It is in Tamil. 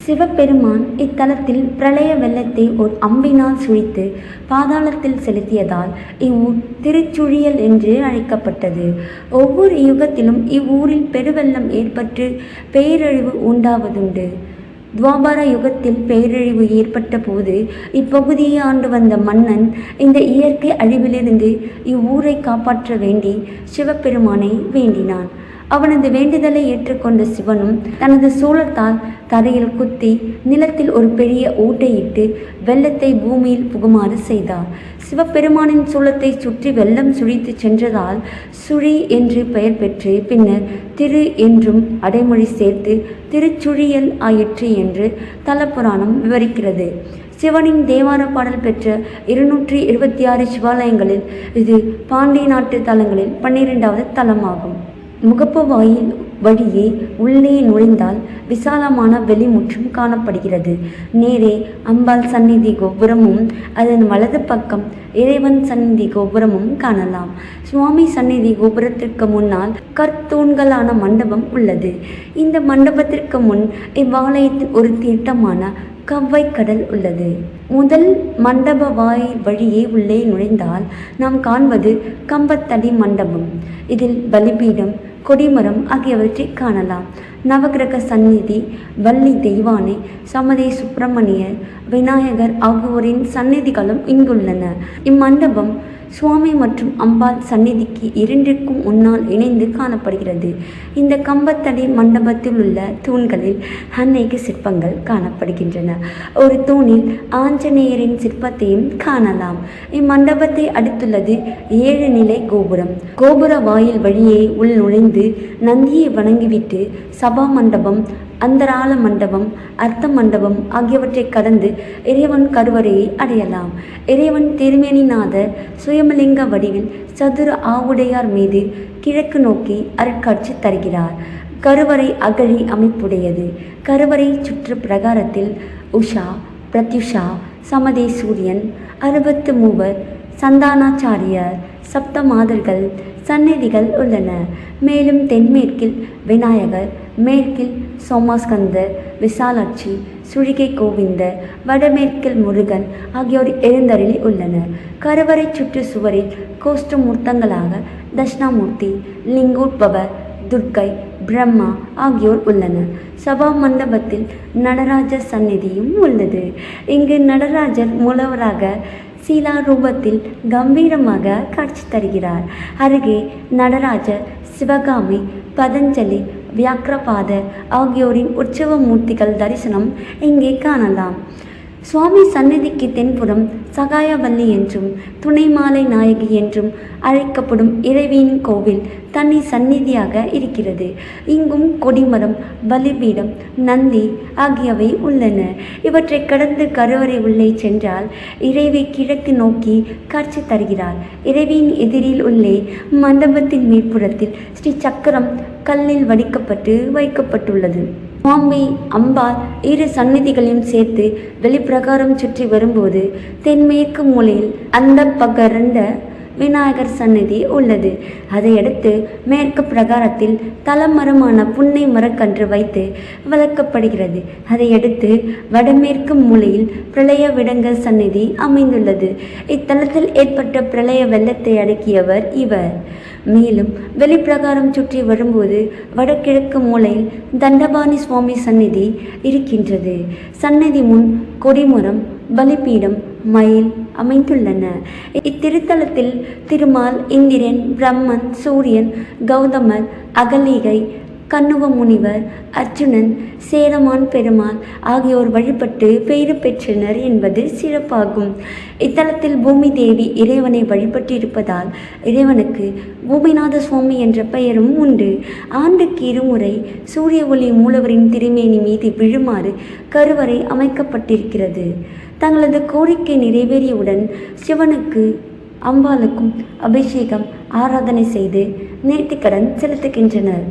சிவபெருமான் இத்தலத்தில் பிரளய வெள்ளத்தை ஓர் அம்பினால் சுழித்து பாதாளத்தில் செலுத்தியதால் இவ்வூர் திருச்சுழியல் என்று அழைக்கப்பட்டது. ஒவ்வொரு யுகத்திலும் இவ்வூரில் பெருவெள்ளம் ஏற்பட்டு பேரழிவு உண்டாவதுண்டு. துவாபர யுகத்தில் பேரழிவு ஏற்பட்ட போது இப்பகுதியை ஆண்டு வந்த மன்னன் இந்த இயற்கை அழிவிலிருந்து இவ்வூரை காப்பாற்ற வேண்டி சிவபெருமானை வேண்டினான். அவனது வேண்டுதலை ஏற்றுக்கொண்ட சிவனும் தனது சூலத்தால் தரையில் குத்தி நிலத்தில் ஒரு பெரிய ஓட்டையிட்டு வெள்ளத்தை பூமியில் புகுமாறு செய்தார். சிவபெருமானின் சூலத்தை சுற்றி வெள்ளம் சுழித்து சென்றதால் சுழி என்று பெயர் பெற்று பின்னர் திரு என்றும் அடைமொழி சேர்த்து திருச்சுழியல் ஆயிற்று என்று தலப்புராணம் விவரிக்கிறது. சிவனின் தேவார பாடல் பெற்ற 276 சிவாலயங்களில் இது பாண்டிய நாட்டு தலங்களில் 12வது தலமாகும். முகப்பு வாயில் வழியே உள்ளே நுழைந்தால் விசாலமான வெளிமுற்றம் காணப்படுகிறது. நேரே அம்பாள் சந்நிதி கோபுரமும் அதன் வலது பக்கம் இறைவன் சந்நிதி கோபுரமும் காணலாம். சுவாமி சந்நிதி கோபுரத்திற்கு முன்னால் கற்தூண்களான மண்டபம் உள்ளது. இந்த மண்டபத்திற்கு முன் இவ்வாலயத்தில் ஒரு தீர்த்தமான கவ்வை கடல் உள்ளது. முதல் மண்டப வாயில் வழியே உள்ளே நுழைந்தால் நாம் காண்பது கம்பத்தடி மண்டபம். இதில் பலிபீடம், கொடிமரம் ஆகியவற்றை காணலாம். நவகிரக சந்நிதி, வள்ளி தெய்வானை, சமதே சுப்பிரமணியர், விநாயகர் ஆகியோரின் சந்நிதிகளும் இங்குள்ளன. இம்மண்டபம் சுவாமி மற்றும் அம்பாள் சந்நிதிக்கு இரண்டிற்கும் முன்னால் இணைந்து காணப்படுகிறது. இந்த கம்பத்தடி மண்டபத்தில் உள்ள தூண்களில் அநேக சிற்பங்கள் காணப்படுகின்றன. ஒரு தூணில் ஆஞ்சநேயரின் சிற்பத்தையும் காணலாம். இம்மண்டபத்தை அடுத்துள்ளது 7 நிலை கோபுரம். கோபுர வாயில் வழியே உள் நுழைந்து நந்தியை வணங்கிவிட்டு சபா மண்டபம், அந்தராள மண்டபம், அர்த்த மண்டபம் ஆகியவற்றை கடந்து இறைவன் கருவறையை அடையலாம். இறைவன் திருமேனிநாதர் சுயமலிங்க வடிவில் சதுர ஆவுடையார் மீது கிழக்கு நோக்கி அருட்காட்சி தருகிறார். கருவறை அகழி அமைப்புடையது. கருவறை சுற்று பிரகாரத்தில் உஷா, பிரத்யுஷா, சமதே சூரியன், 63 சந்தானாச்சாரியார், சப்த மாதர்கள் சந்நிதிகள் உள்ளன. மேலும் தென்மேற்கில் விநாயகர், மேற்கில் சோமாஸ்கந்தர், விசாலாட்சி, சுழிகை கோவிந்தர், வடமேற்கில் முருகன் ஆகியோர் எழுந்தருளி உள்ளனர். கருவறை சுற்று சுவரில் கோஷ்டமூர்த்தங்களாக தட்சிணாமூர்த்தி, லிங்கோத்பவர், துர்க்கை, பிரம்மா ஆகியோர் உள்ளனர். சபா மண்டபத்தில் நடராஜர் சந்நிதியும் உள்ளது. இங்கு நடராஜர் மூலவராக சீலா ரூபத்தில் கம்பீரமாக காட்சி தருகிறார். அருகே நடராஜர், சிவகாமி, பதஞ்சலி, வியாக்கிரபாதர் ஆகியோரின் உற்சவ மூர்த்திகள் தரிசனம் இங்கே காணலாம். சுவாமி சந்நிதிக்கு தென்புறம் சகாயவல்லி என்றும் துணைமாலை நாயகி என்றும் அழைக்கப்படும் இறைவியின் கோவில் தனி சந்நிதியாக இருக்கிறது. இங்கும் கொடிமரம், பலிபீடம், நந்தி ஆகியவை உள்ளன. இவற்றை கடந்து கருவறை உள்ளே சென்றால் இறைவி கிழக்கு நோக்கி காட்சி தருகிறார். இறைவியின் எதிரில் உள்ளே மண்டபத்தின் மேற்புறத்தில் ஸ்ரீ சக்கரம் கல்லில் வடிக்கப்பட்டு வைக்கப்பட்டுள்ளது. சுவாமி அம்பாள் இரு சந்நிதிகளையும் சேர்த்து வெளிப்பிரகாரம் சுற்றி வரும்போது தென்மேற்கு மூலையில் அந்த பகரண்ட விநாயகர் சந்நிதி உள்ளது. அதையடுத்து மேற்கு பிரகாரத்தில் தலமரமான புன்னை மரக்கன்று வைத்து வளர்க்கப்படுகிறது. அதையடுத்து வடமேற்கு மூலையில் பிரளய விடங்கர் சந்நிதி அமைந்துள்ளது. இத்தலத்தில் ஏற்பட்ட பிரளய வெள்ளத்தை அடக்கியவர் இவர். மேலும் வெளிப்பிரகாரம் சுற்றி வரும்போது வடகிழக்கு மூலையில் தண்டபாணி சுவாமி சந்நிதி இருக்கின்றது. சந்நிதி முன் கொடிமரம், பலிபீடம், மயில் அமைந்துள்ளன. இத்திருத்தலத்தில் திருமால், இந்திரன், பிரம்மன், சூரியன், கௌதமர், அகலிகை, கண்ணுவ முனிவர், அர்ஜுனன், சேரமான் பெருமாள் ஆகியோர் வழிபட்டு பெயரு பெற்றனர் என்பது சிறப்பாகும். இத்தலத்தில் பூமி தேவி இறைவனை வழிபட்டிருப்பதால் இறைவனுக்கு பூமிநாத சுவாமி என்ற பெயரும் உண்டு. ஆண்டுக்கு 2 முறை சூரிய ஒளி மூலவரின் திருமேனி மீது விழுமாறு கருவறை அமைக்கப்பட்டிருக்கிறது. தங்களது கோரிக்கை நிறைவேறியவுடன் சிவனுக்கு அம்பாளுக்கும் அபிஷேகம், ஆராதனை செய்து நேர்த்திக்கடன் செலுத்துகின்றனர்.